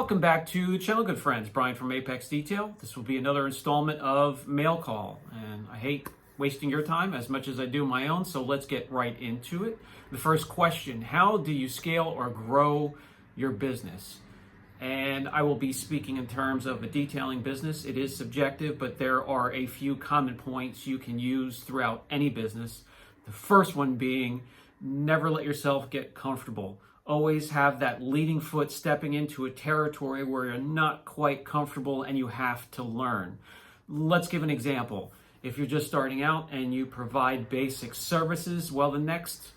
Welcome back to the channel, good friends. Brian from Apex Detail. This will be another installment of Mail Call, and I hate wasting your time as much as I do my own, so let's get right into it. The first question: how do you scale or grow your business? And I will be speaking in terms of a detailing business. It is subjective, but there are a few common points you can use throughout any business. The first one being, never let yourself get comfortable. Always have that leading foot stepping into a territory where you're not quite comfortable and you have to learn. Let's give an example. If you're just starting out and you provide basic services, well, the next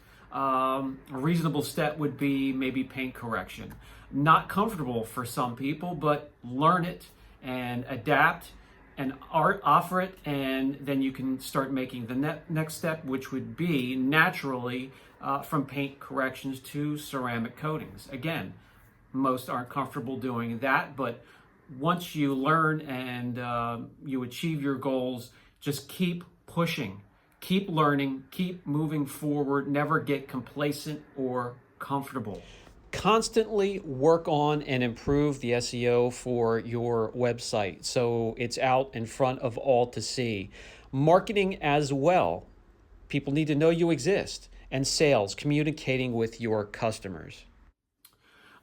reasonable step would be maybe paint correction. Not comfortable for some people, but learn it and adapt and offer it, and then you can start making the next step, which would be naturally from paint corrections to ceramic coatings. Again, most aren't comfortable doing that, but once you learn and you achieve your goals, just keep pushing, keep learning, keep moving forward, never get complacent or comfortable. Constantly work on and improve the SEO for your website so it's out in front of all to see. Marketing as well. People need to know you exist. And sales, communicating with your customers.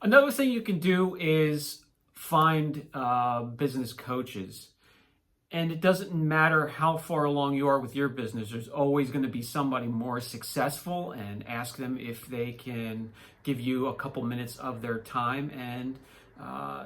Another thing you can do is find business coaches. And it doesn't matter how far along you are with your business, there's always going to be somebody more successful, and ask them if they can give you a couple minutes of their time and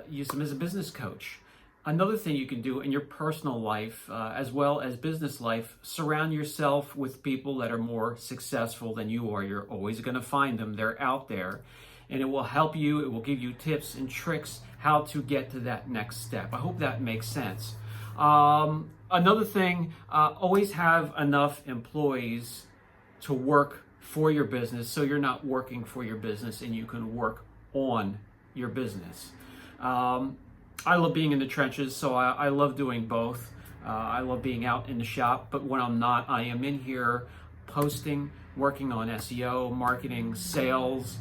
use them as a business coach. Another thing you can do in your personal life, as well as business life, surround yourself with people that are more successful than you are. You're always going to find them. They're out there. And it will help you. It will give you tips and tricks how to get to that next step. I hope that makes sense. Another thing, always have enough employees to work for your business so you're not working for your business and you can work on your business. I love being in the trenches, so I love doing both. I love being out in the shop, but when I'm not, I am in here posting, working on SEO, marketing, sales,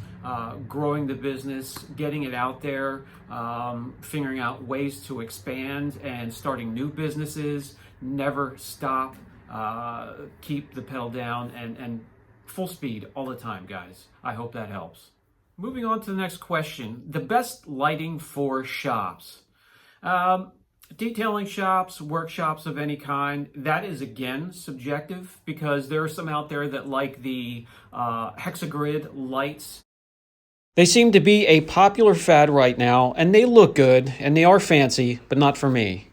growing the business, getting it out there, figuring out ways to expand and starting new businesses. Never stop, keep the pedal down and full speed all the time, guys. I hope that helps. Moving on to the next question, the best lighting for shops. Detailing shops, workshops of any kind, that is again subjective, because there are some out there that like the hexagrid lights. They seem to be a popular fad right now, and they look good and they are fancy, but not for me.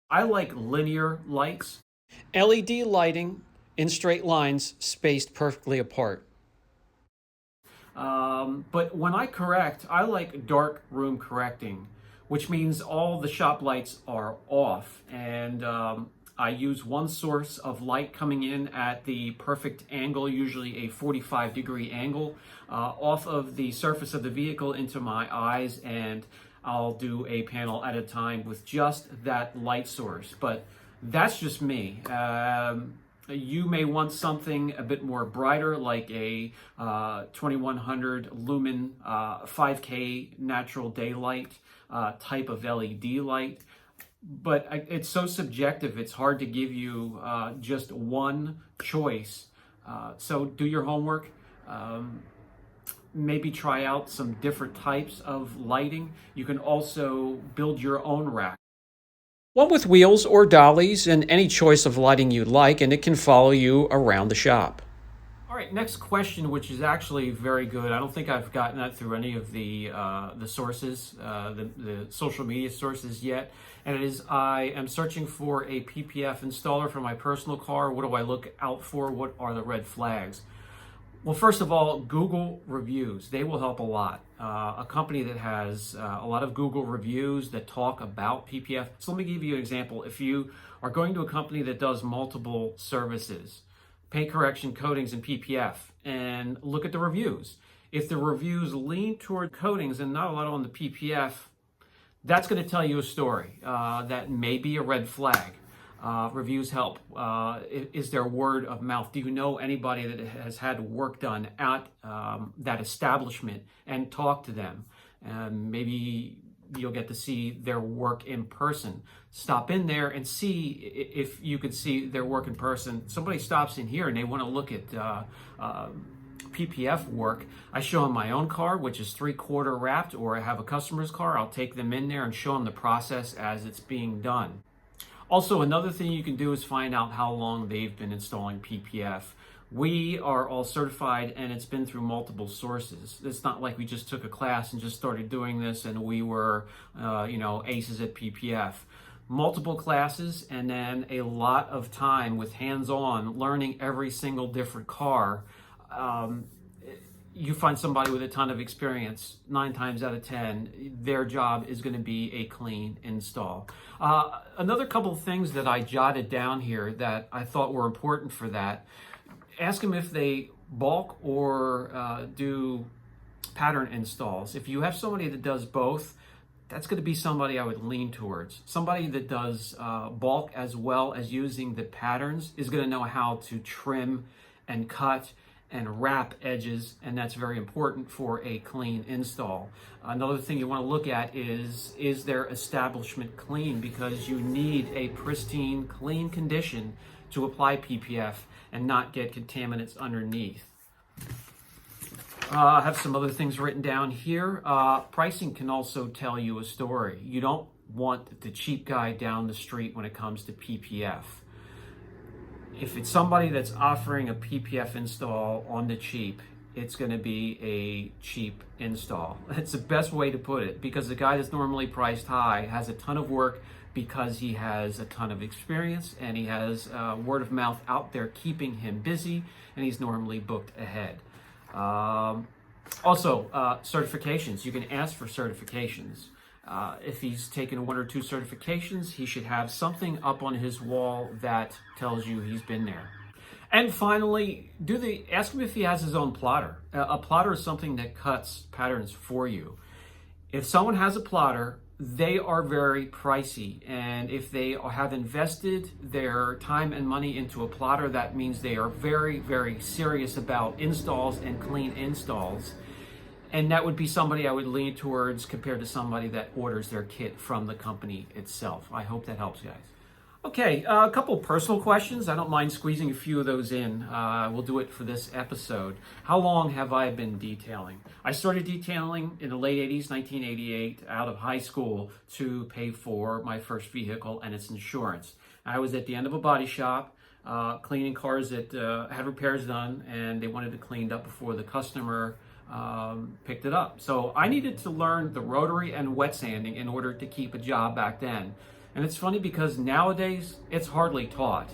I like linear lights. LED lighting in straight lines spaced perfectly apart. But when I correct, I like dark room correcting, which means all the shop lights are off, and I use one source of light coming in at the perfect angle, usually a 45-degree angle, off of the surface of the vehicle into my eyes, and I'll do a panel at a time with just that light source. But that's just me. You may want something a bit more brighter, like a 2100 lumen 5K natural daylight type of LED light. But it's so subjective, it's hard to give you just one choice. So do your homework. Maybe try out some different types of lighting. You can also build your own rack. One with wheels or dollies and any choice of lighting you like, and it can follow you around the shop. All right, next question, which is actually very good. I don't think I've gotten that through any of the sources, the social media sources yet. And it is, I am searching for a PPF installer for my personal car. What do I look out for? What are the red flags? Well, first of all, Google reviews. They will help a lot. A company that has a lot of Google reviews that talk about PPF. So let me give you an example. If you are going to a company that does multiple services, paint correction, coatings, and PPF, and look at the reviews. If the reviews lean toward coatings and not a lot on the PPF, that's going to tell you a story. That may be a red flag. Reviews help. Is there word of mouth? Do you know anybody that has had work done at that establishment, and talk to them? Maybe you'll get to see their work in person. Stop in there and see if you could see their work in person. Somebody stops in here and they want to look at PPF work. I show them my own car, which is 3/4 wrapped, or I have a customer's car. I'll take them in there and show them the process as it's being done. Also, another thing you can do is find out how long they've been installing PPF. We are all certified and it's been through multiple sources. It's not like we just took a class and just started doing this and we were, aces at PPF. Multiple classes and then a lot of time with hands-on learning every single different car. You find somebody with a ton of experience, 9 times out of 10, their job is going to be a clean install. Another couple of things that I jotted down here that I thought were important for that. Ask them if they bulk or do pattern installs. If you have somebody that does both, that's going to be somebody I would lean towards. Somebody that does bulk as well as using the patterns is going to know how to trim and cut and wrap edges, and that's very important for a clean install. Another thing you want to look at is their establishment clean, because you need a pristine, clean condition to apply PPF and not get contaminants underneath. I have some other things written down here. Pricing can also tell you a story. You don't want the cheap guy down the street when it comes to PPF. If it's somebody that's offering a PPF install on the cheap, it's going to be a cheap install. That's the best way to put it, because the guy that's normally priced high has a ton of work because he has a ton of experience and he has word of mouth out there keeping him busy, and he's normally booked ahead. Also, certifications. You can ask for certifications. If he's taken 1 or 2 certifications, he should have something up on his wall that tells you he's been there. And finally, ask him if he has his own plotter. A plotter is something that cuts patterns for you. If someone has a plotter, they are very pricey, and if they have invested their time and money into a plotter, that means they are very, very serious about installs and clean installs. And that would be somebody I would lean towards compared to somebody that orders their kit from the company itself. I hope that helps, guys. Okay, a couple personal questions. I don't mind squeezing a few of those in. We'll do it for this episode. How long have I been detailing? I started detailing in the late 80s, 1988, out of high school to pay for my first vehicle and its insurance. I was at the end of a body shop, cleaning cars that had repairs done, and they wanted it cleaned up before the customer picked it up. So I needed to learn the rotary and wet sanding in order to keep a job back then. And it's funny because nowadays it's hardly taught.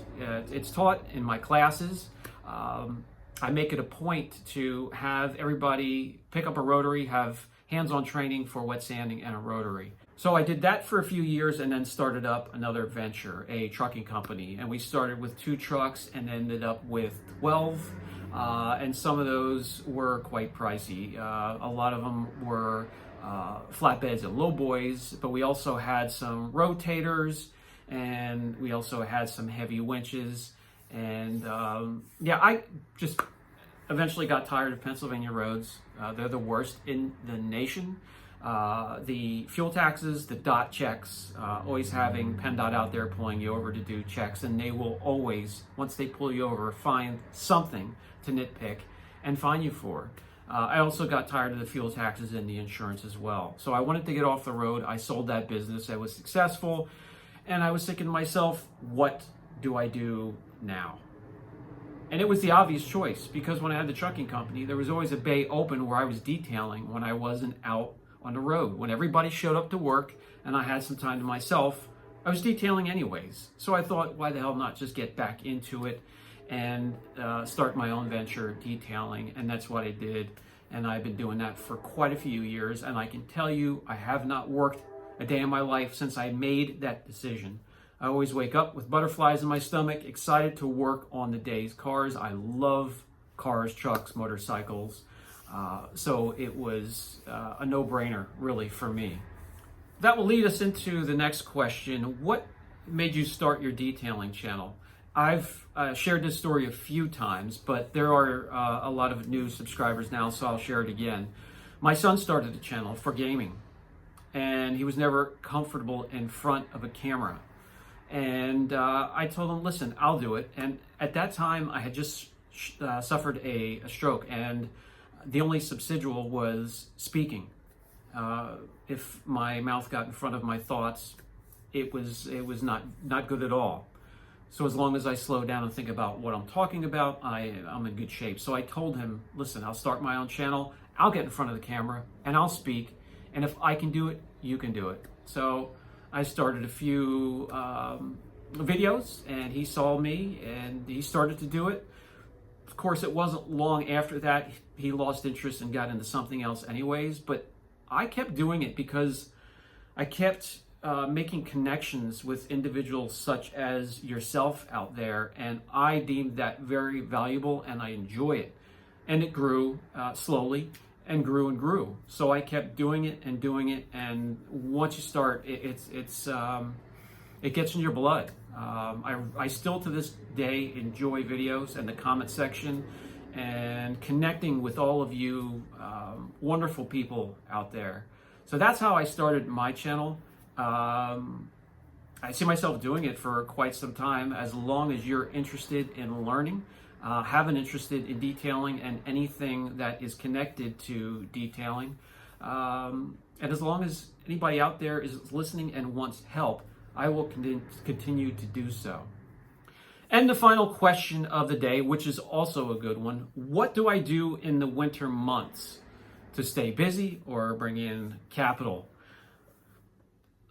It's taught in my classes. I make it a point to have everybody pick up a rotary, have hands-on training for wet sanding and a rotary. So I did that for a few years and then started up another venture, a trucking company. And we started with 2 trucks and ended up with 12. And some of those were quite pricey. A lot of them were flatbeds and lowboys, but we also had some rotators, and we also had some heavy winches. And I just eventually got tired of Pennsylvania roads. They're the worst in the nation. The fuel taxes, the dot checks, always having PennDOT out there pulling you over to do checks, and they will always, once they pull you over, find something to nitpick and fine you for. I also got tired of the fuel taxes and the insurance as well. So I wanted to get off the road. I sold that business. I was successful. And I was thinking to myself, what do I do now? And it was the obvious choice, because when I had the trucking company, there was always a bay open where I was detailing when I wasn't out on the road. When everybody showed up to work and I had some time to myself, I was detailing anyways. So I thought, why the hell not just get back into it and start my own venture detailing. And that's what I did. And I've been doing that for quite a few years. And I can tell you, I have not worked a day in my life since I made that decision. I always wake up with butterflies in my stomach, excited to work on the day's cars. I love cars, trucks, motorcycles. So it was a no-brainer, really, for me. That will lead us into the next question. What made you start your detailing channel? I've shared this story a few times, but there are a lot of new subscribers now, so I'll share it again. My son started a channel for gaming, and he was never comfortable in front of a camera. And I told him, listen, I'll do it. And at that time, I had just suffered a stroke, and the only subsidial was speaking. If my mouth got in front of my thoughts, it was not good at all. So as long as I slow down and think about what I'm talking about, I'm in good shape. So I told him, listen, I'll start my own channel, I'll get in front of the camera, and I'll speak. And if I can do it, you can do it. So I started a few videos, and he saw me, and he started to do it. Of course, it wasn't long after that he lost interest and got into something else anyways, but I kept doing it because I kept making connections with individuals such as yourself out there, and I deemed that very valuable, and I enjoy it. And it grew slowly and grew and grew. So I kept doing it, and once you start, it gets in your blood. I still to this day enjoy videos and the comment section and connecting with all of you wonderful people out there. So that's how I started my channel. I see myself doing it for quite some time, as long as you're interested in learning, have an interest in detailing and anything that is connected to detailing. And as long as anybody out there is listening and wants help, I will continue to do so. And the final question of the day, which is also a good one: what do I do in the winter months to stay busy or bring in capital?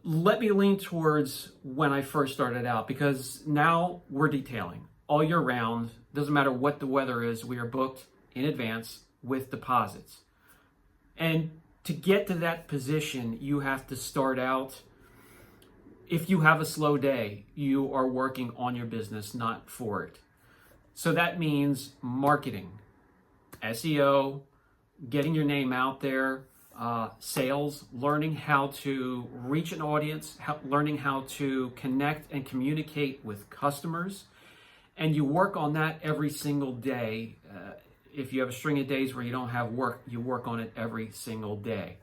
Let me lean towards when I first started out, because now we're detailing all year round. Doesn't matter what the weather is, we are booked in advance with deposits. And to get to that position, you have to start out. If you have a slow day, you are working on your business, not for it. So that means marketing, SEO, getting your name out there, sales, learning how to reach an audience, learning how to connect and communicate with customers. And you work on that every single day. If you have a string of days where you don't have work, you work on it every single day.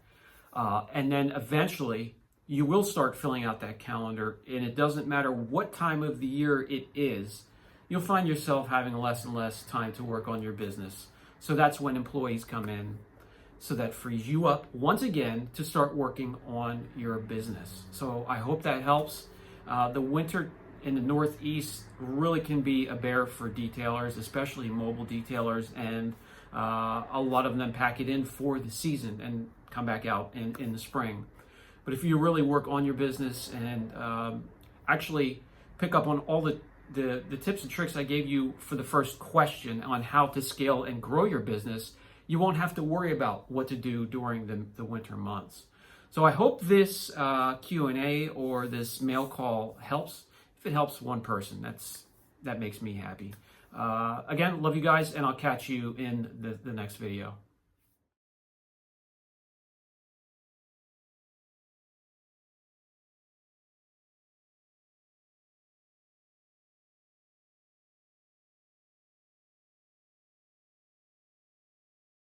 And then eventually, you will start filling out that calendar, and it doesn't matter what time of the year it is, you'll find yourself having less and less time to work on your business. So that's when employees come in. So that frees you up once again to start working on your business. So I hope that helps. The winter in the Northeast really can be a bear for detailers, especially mobile detailers, and a lot of them pack it in for the season and come back out in the spring. But if you really work on your business and actually pick up on all the tips and tricks I gave you for the first question on how to scale and grow your business, you won't have to worry about what to do during the winter months. So I hope this Q&A or this mail call helps. If it helps one person, that makes me happy. Again, love you guys, and I'll catch you in the next video.